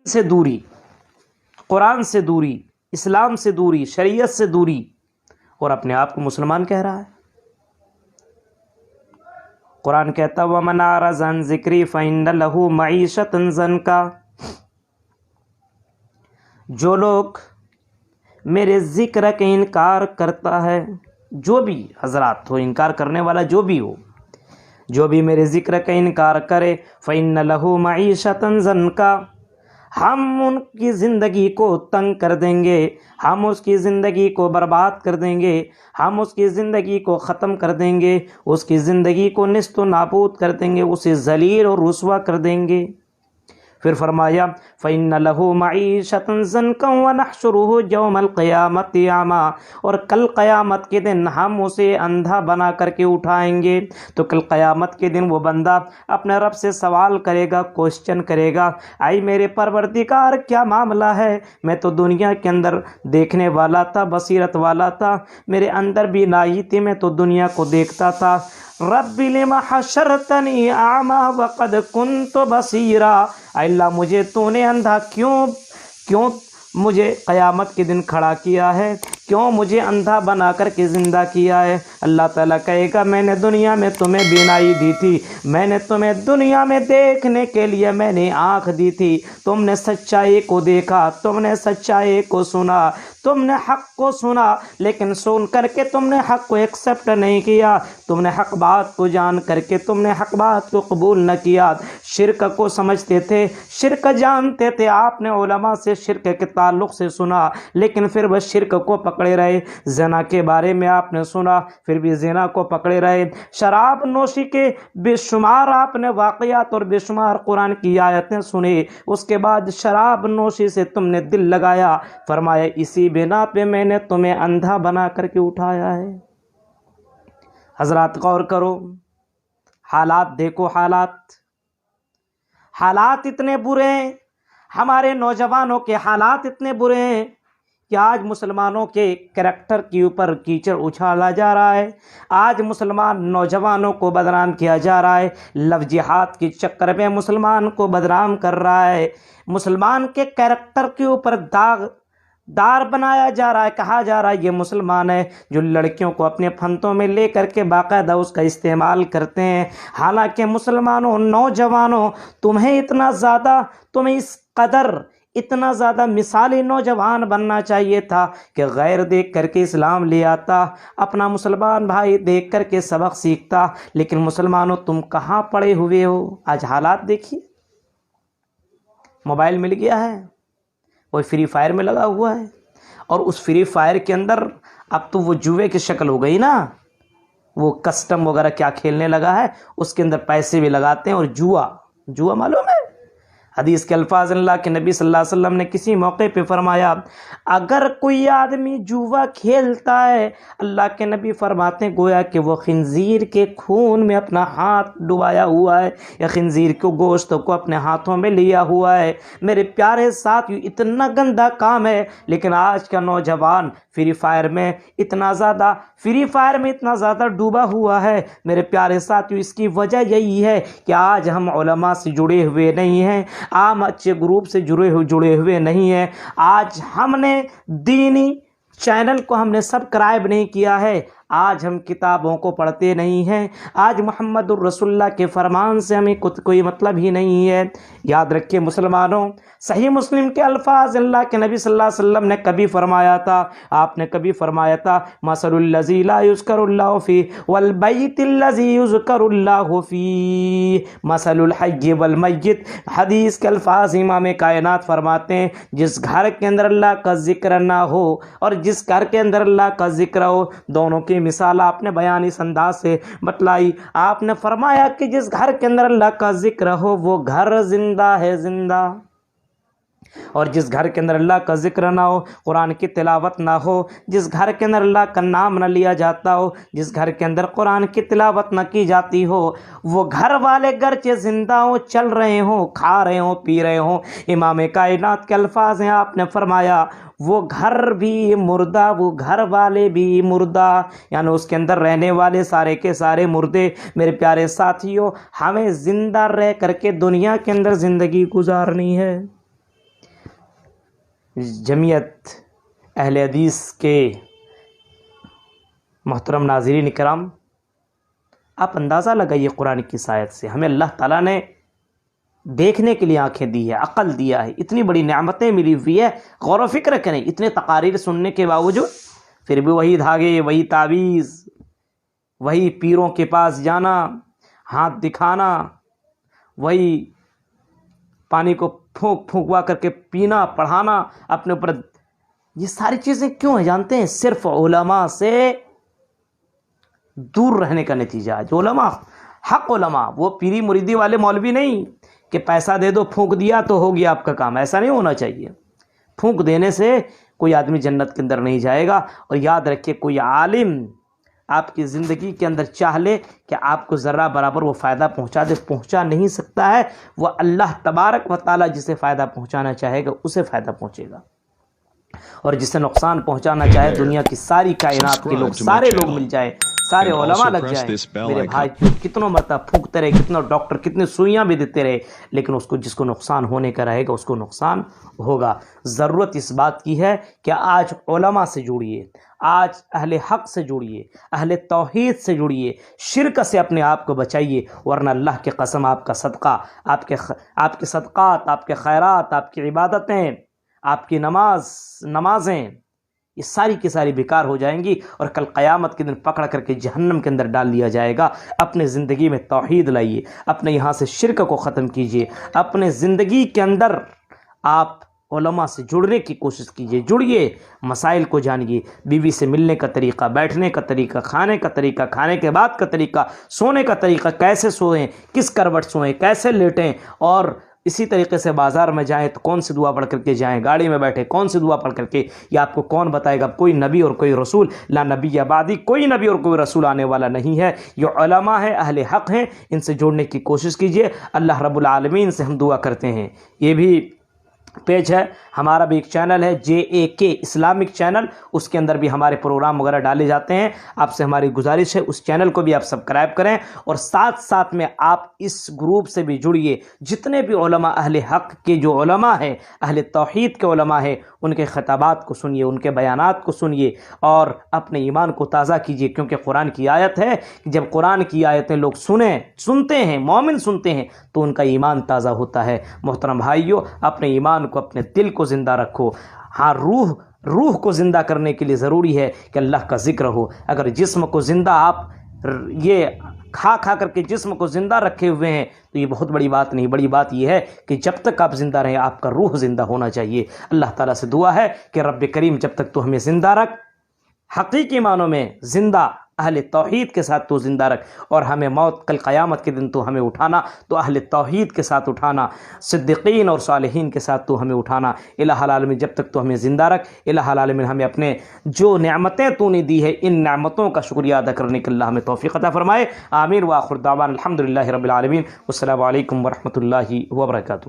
سے دوری، قرآن سے دوری، اسلام سے دوری، شریعت سے دوری، اور اپنے آپ کو مسلمان کہہ رہا ہے۔ قرآن کہتا ہے وَمَنْ أَعْرَضَ عَنْ ذِكْرِي فَإِنَّ لَهُ مَعِيشَةً ضَنْكًا، جو لوگ میرے ذکر کا انکار کرتا ہے، جو بھی حضرات ہو، انکار کرنے والا جو بھی ہو، جو بھی میرے ذکر کا انکار کرے فَإِنَّ لَهُ مَعِيشَةً ضَنْكًا، ہم ان کی زندگی کو تنگ کر دیں گے، ہم اس کی زندگی کو برباد کر دیں گے، ہم اس کی زندگی کو ختم کر دیں گے، اس کی زندگی کو نیست و نابود کر دیں گے، اسے ذلیل اور رسوا کر دیں گے۔ پھر فرمایا فَإِنَّ لَهُ مَعِيشَةً ضَنْكًا وَنَحْشُرُهُ يَوْمَ الْقِيَامَةِ أَعْمَىٰ، اور کل قیامت کے دن ہم اسے اندھا بنا کر کے اٹھائیں گے۔ تو کل قیامت کے دن وہ بندہ اپنے رب سے سوال کرے گا، کوشچن کرے گا، اے میرے پروردگار کیا معاملہ ہے؟ میں تو دنیا کے اندر دیکھنے والا تھا، بصیرت والا تھا، میرے اندر بینائی تھی، میں تو دنیا کو دیکھتا تھا۔ رب لم حشرتنی اعمیٰ وقد کنت بصیرا، اے اللہ مجھے تو نے اندھا کیوں مجھے قیامت کے دن کھڑا کیا ہے، کیوں مجھے اندھا بنا کر کے زندہ کیا ہے؟ اللہ تعالیٰ کہے گا میں نے دنیا میں تمہیں بینائی دی تھی، میں نے تمہیں دنیا میں دیکھنے کے لیے میں نے آنکھ دی تھی، تم نے سچائی کو دیکھا، تم نے سچائی کو سنا، تم نے حق کو سنا، لیکن سن کر کے تم نے حق کو ایکسیپٹ نہیں کیا، تم نے حق بات کو جان کر کے تم نے حق بات کو قبول نہ کیا۔ شرک کو سمجھتے تھے، شرک جانتے تھے، آپ نے علماء سے شرک کے تعلق سے سنا، لیکن پھر وہ شرک کو پکڑے رہے۔ زنا کے بارے میں آپ نے سنا، پھر بھی زنا کو پکڑے رہے۔ شراب نوشی کے بے شمار آپ نے واقعات اور بے شمار قرآن کی آیتیں سنی، اس کے بعد شراب نوشی سے تم نے دل لگایا، فرمایا اسی بنا پہ میں نے تمہیں اندھا بنا کر کے اٹھایا ہے۔ حضرات غور کرو، حالات دیکھو، حالات اتنے برے ہیں، ہمارے نوجوانوں کے حالات اتنے برے ہیں کہ آج مسلمانوں کے کریکٹر کے اوپر کیچڑ اچھالا جا رہا ہے، آج مسلمان نوجوانوں کو بدنام کیا جا رہا ہے، لو جہاد کے چکر میں مسلمان کو بدنام کر رہا ہے، مسلمان کے کریکٹر کے اوپر دار بنایا جا رہا ہے، کہا جا رہا ہے یہ مسلمان ہے، جو لڑکیوں کو اپنے پھندوں میں لے کر کے باقاعدہ اس کا استعمال کرتے ہیں۔ حالانکہ مسلمانوں، نوجوانوں، تمہیں اس قدر اتنا زیادہ مثالی نوجوان بننا چاہیے تھا کہ غیر دیکھ کر کے اسلام لے آتا، اپنا مسلمان بھائی دیکھ کر کے سبق سیکھتا، لیکن مسلمانوں تم کہاں پڑے ہوئے ہو؟ آج حالات دیکھیے، موبائل مل گیا ہے، وہ فری فائر میں لگا ہوا ہے، اور اس فری فائر کے اندر اب تو وہ جوئے کی شکل ہو گئی نا، وہ کسٹم وغیرہ کیا کھیلنے لگا ہے، اس کے اندر پیسے بھی لگاتے ہیں، اور جوا معلوم ہے؟ حدیث کے الفاظ اللہ کے نبی صلی اللہ علیہ وسلم نے کسی موقع پہ فرمایا اگر کوئی آدمی جوا کھیلتا ہے، اللہ کے نبی فرماتے ہیں گویا کہ وہ خنزیر کے خون میں اپنا ہاتھ ڈبایا ہوا ہے، یا خنزیر کے گوشت کو اپنے ہاتھوں میں لیا ہوا ہے۔ میرے پیارے ساتھیو، اتنا گندا کام ہے، لیکن آج کا نوجوان فری فائر میں اتنا زیادہ ڈوبا ہوا ہے۔ میرے پیارے ساتھیو، اس کی وجہ یہی ہے کہ آج ہم علماء سے جڑے ہوئے نہیں ہیں، عام اچھے گروپ سے جڑے ہوئے نہیں ہیں، آج ہم نے دینی چینل کو ہم نے سبسکرائب نہیں کیا ہے، آج ہم کتابوں کو پڑھتے نہیں ہیں، آج محمد الرسول اللہ کے فرمان سے ہمیں کوئی مطلب ہی نہیں ہے۔ یاد رکھیں مسلمانوں، صحیح مسلم کے الفاظ اللہ کے نبی صلی اللہ علیہ وسلم نے کبھی فرمایا تھا، آپ نے کبھی فرمایا تھا مثل الذی لا یذکر اللہ فیہ والبیت الذی یذکر اللہ فیہ مثل الحی والمیت۔ حدیث کے الفاظ امام کائنات فرماتے ہیں جس گھر کے اندر اللہ کا ذکر نہ ہو اور جس گھر کے اندر اللہ کا ذکر ہو، دونوں کی مثال آپ نے بیان اس انداز سے بتلائی۔ آپ نے فرمایا کہ جس گھر کے اندر اللہ کا ذکر ہو وہ گھر زندہ ہے، زندہ، اور جس گھر کے اندر اللہ کا ذکر نہ ہو، قرآن کی تلاوت نہ ہو، جس گھر کے اندر اللہ کا نام نہ لیا جاتا ہو، جس گھر کے اندر قرآن کی تلاوت نہ کی جاتی ہو، وہ گھر والے گرچہ زندہ ہوں، چل رہے ہوں، کھا رہے ہوں، پی رہے ہوں، امام کائنات کے الفاظ ہیں، آپ نے فرمایا وہ گھر بھی مردہ، وہ گھر والے بھی مردہ، یعنی اس کے اندر رہنے والے سارے کے سارے مردے۔ میرے پیارے ساتھیوں، ہمیں زندہ رہ کر کے دنیا کے اندر زندگی گزارنی ہے، جمعیت اہل حدیث کے محترم ناظرین کرام، آپ اندازہ لگائیے قرآن کی اس آیت سے ہمیں اللہ تعالیٰ نے دیکھنے کے لیے آنکھیں دی ہے، عقل دیا ہے، اتنی بڑی نعمتیں ملی ہوئی ہے، غور و فکر کریں، اتنے تقاریر سننے کے باوجود پھر بھی وہی دھاگے، وہی تعویذ، وہی پیروں کے پاس جانا، ہاتھ دکھانا، وہی پانی کو پھونکوا کر کے پینا، پڑھانا اپنے اوپر، یہ ساری چیزیں کیوں ہیں جانتے ہیں؟ صرف علماء سے دور رہنے کا نتیجہ ہے۔ جو علماء، حق علماء، وہ پیری مریدی والے مولوی نہیں کہ پیسہ دے دو پھونک دیا تو ہو گیا آپ کا کام، ایسا نہیں ہونا چاہیے۔ پھونک دینے سے کوئی آدمی جنت کے اندر نہیں جائے گا۔ اور یاد رکھیے، کوئی عالم آپ کی زندگی کے اندر چاہ لے کہ آپ کو ذرہ برابر وہ فائدہ پہنچا دے، پہنچا نہیں سکتا ہے۔ وہ اللہ تبارک و تعالیٰ جسے فائدہ پہنچانا چاہے گا اسے فائدہ پہنچے گا، اور جسے نقصان پہنچانا چاہے دنیا کی ساری کائنات کے لوگ، سارے لوگ مل جائیں، سارے علماء لگ جائیں، میرے بھائی کتنوں مرتبہ پھونکتے رہے، کتنا ڈاکٹر کتنے سوئیاں بھی دیتے رہے، لیکن اس کو جس کو نقصان ہونے کا رہے گا اس کو نقصان ہوگا۔ ضرورت اس بات کی ہے کہ آج علماء سے جڑیے، آج اہل حق سے جڑیے، اہل توحید سے جڑیے، شرک سے اپنے آپ کو بچائیے، ورنہ اللہ کی قسم آپ کا صدقہ، آپ کے صدقات، آپ کے خیرات، آپ کی عبادتیں، آپ کی نمازیں، یہ ساری کی ساری بیکار ہو جائیں گی، اور کل قیامت کے دن پکڑ کر کے جہنم کے اندر ڈال دیا جائے گا۔ اپنے زندگی میں توحید لائیے، اپنے یہاں سے شرک کو ختم کیجیے، اپنے زندگی کے اندر آپ علماء سے جڑنے کی کوشش کیجیے، جڑیے، مسائل کو جانیے، بیوی سے ملنے کا طریقہ، بیٹھنے کا طریقہ، کھانے کا طریقہ، کھانے کے بعد کا طریقہ، سونے کا طریقہ، کیسے سوئیں، کس کروٹ سوئیں، کیسے لیٹیں، اور اسی طریقے سے بازار میں جائیں تو کون سی دعا پڑھ کر کے جائیں، گاڑی میں بیٹھے کون سی دعا پڑھ کر کے، یہ آپ کو کون بتائے گا؟ کوئی نبی اور کوئی رسول، لا نبی بعدی، کوئی نبی اور کوئی رسول آنے والا نہیں ہے۔ یہ علماء ہیں، اہل حق ہیں، ان سے جوڑنے کی کوشش کیجیے۔ اللہ رب العالمین سے ہم دعا کرتے ہیں۔ یہ بھی پیج ہے ہمارا، بھی ایک چینل ہے JAK اسلامک چینل، اس کے اندر بھی ہمارے پروگرام وغیرہ ڈالے جاتے ہیں۔ آپ سے ہماری گزارش ہے اس چینل کو بھی آپ سبسکرائب کریں، اور ساتھ ساتھ میں آپ اس گروپ سے بھی جڑیے۔ جتنے بھی علماء اہل حق کے جو علماء ہیں، اہل توحید کے علماء ہیں، ان کے خطابات کو سنیے، ان کے بیانات کو سنیے، اور اپنے ایمان کو تازہ کیجیے، کیونکہ قرآن کی آیت ہے کہ جب قرآن کی آیتیں لوگ سنتے ہیں، مومن سنتے ہیں، تو ان کا ایمان تازہ ہوتا ہے۔ محترم بھائیو، اپنے ایمان کو، اپنے دل کو زندہ رکھو۔ ہاں، روح کو زندہ کرنے کے لیے ضروری ہے کہ اللہ کا ذکر ہو۔ اگر جسم کو زندہ آپ یہ کھا کر کے جسم کو زندہ رکھے ہوئے ہیں تو یہ بہت بڑی بات نہیں، بڑی بات یہ ہے کہ جب تک آپ زندہ رہیں آپ کا روح زندہ ہونا چاہیے۔ اللہ تعالیٰ سے دعا ہے کہ رب کریم جب تک تو ہمیں زندہ رکھ، حقیقی معنوں میں زندہ، اہل توحید کے ساتھ تو زندہ رکھ، اور ہمیں موت کل قیامت کے دن تو ہمیں اٹھانا تو اہل توحید کے ساتھ اٹھانا، صدیقین اور صالحین کے ساتھ تو ہمیں اٹھانا۔ الہ العالمین جب تک تو ہمیں زندہ رکھ، الہ العالمین ہمیں اپنے جو نعمتیں تو نے دی ہے ان نعمتوں کا شکریہ ادا کرنے کے اللہ ہمیں توفیق عطا فرمائے۔ آمین۔ وآخر دعوانا الحمدللہ رب العالمین۔ والسلام علیکم ورحمۃ اللہ وبرکاتہ۔